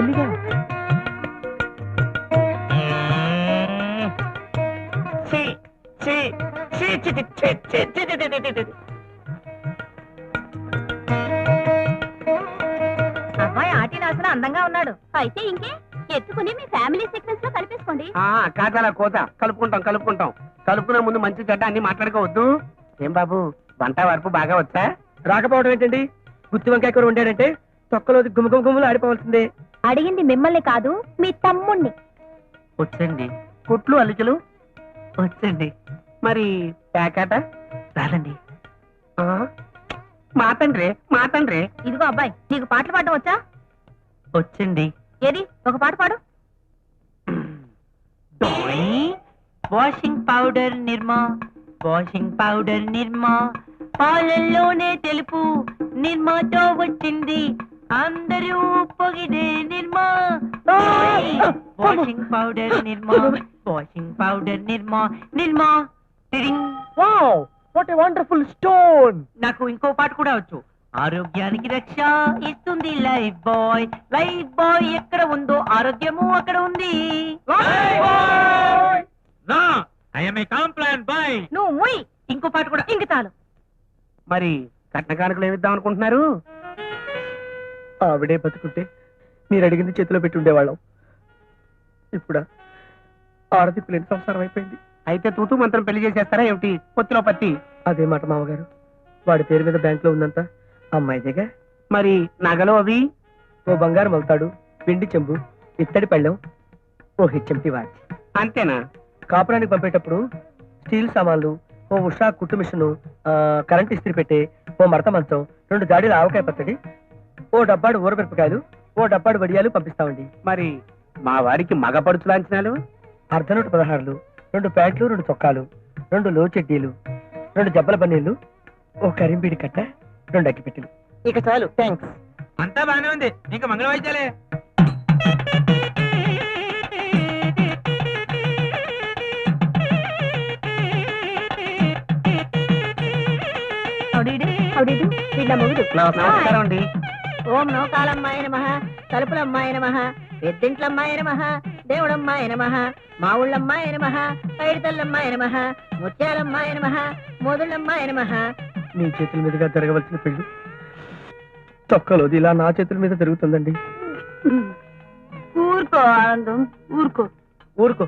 మెల్లిగా. అబ్బాయి ఆటినాసన అందంగా ఉన్నాడు. అయితే ఇంకే ఎత్తుకుని మీ ఫ్యామిలీ సీక్వెన్స్ లో కలిపేసుకోండి. కాదల కోత కలుపుకుంటాం కలుపుకునే ముందు మంచి చెడ్డ అన్ని మాట్లాడుకోవద్దు. ఏం బాబు, వంట వరపు బాగా వచ్చా? రాకపోవడం ఏంటండి? గుత్తి వంకాయ కూర వండాడంటే తొక్కలో గుమ్మగుమ్మలు ఆడిపోవాల్సిందే. అడిగింది మిమ్మల్ని కాదు, మీ తమ్ముణ్ణి. వచ్చండి. కుట్లు అల్లికలు వచ్చండి. మరి ప్యాకాట రాదండి. మాతండ్రే ఇదిగో అబ్బాయి, నీకు పాటలు పాడడం వచ్చా? వచ్చండి. ఏది ఒక పాట పాడు. వాషింగ్ పౌడర్ నిర్మా పాలల్లోనే తెలుపు నిర్మాతో వచ్చింది, అందరూ పొగిడే నిర్మా. వాషింగ్ పౌడర్ నిర్మా టిరింగ్. Wow, what a wonderful stone. నాకు ఇంకో పాట కూడా వచ్చు. ఆరోగ్యానికి రక్ష ఇస్తుంది లైఫ్ బాయ్ ఎక్కడ ఉందో ఆరోగ్యము అక్కడ ఉంది. నువ్వు ముయ్. ఇంకో పాట కూడా. ఇంక చాలు. మరి కట్న కానుకలు ఏమిద్దాం అనుకుంటున్నారు? ఆవిడే బతుకుంటే మీరు అడిగింది చేతిలో పెట్టి ఉండేవాళ్ళం. ఇప్పుడు ఆడదిప్పు లేని సంసారం అయిపోయింది. అయితే తూతూ మంత్రం పెళ్లి చేసేస్తారా ఏమిటి? పొత్తిలో పత్తి. అదే మాట మామగారు. వాడి పేరు మీద బ్యాంక్ లో ఉందంతా అమ్మాయిదేగా. మరి నగలు అవి? ఓ బంగారు మలుతాడు, పిండి చెంబు, ఇత్తడి పళ్ళెం, ఓ హెచ్ఎంటి వాచ్. అంతేనా? కాపురానికి పంపేటప్పుడు స్టీల్ సామాన్లు, ఓ ఉషా కుట్టు మిషను, కరెంట్ ఇస్త్రీ పెట్టే, ఓ మడత మంచం, 2 జాడీల ఆవకాయ పచ్చడి, ఓ డబ్బాడు ఊరమిరపకాయలు, ఓ డబ్బాడు వడియాలు పంపిస్తామండి. మరి మా వారికి మగ పడుచు లాంఛనాలు? అర్ధనూట 16, 2 ప్యాంట్లు, 2 చొక్కాలు, 2 లో చెడ్డీలు, 2 జబ్బల పన్నీళ్లు, ఓ కరింబీడి కట్ట, 2 అగ్గిపెట్టెలు. ఇక చాలు, థ్యాంక్స్. అంతా బానే ఉంది, ఇంకా మంగళ వాయిద్యాలే. నమస్కారం అండి. ఓం నౌకాలమ్మాయ నమః, తలుపులమ్మాయ నమః, పెద్దింట్లమ్మాయ నమః, దేవుడమ్మాయ నమః, మా ఊళ్ళమ్మాయ నమః, పైడితల్లమ్మాయ నమః, ముత్యాలమ్మాయ నమః, మోదుళ్ళమ్మాయ నమః. మీ చేతుల మీదుగా జరగవలసిన పెళ్లి తొక్కలోది ఇలా నా చేతుల మీద జరుగుతుందండి. ఊరుకో ఆనందం, ఊరుకో. ఊరుకో.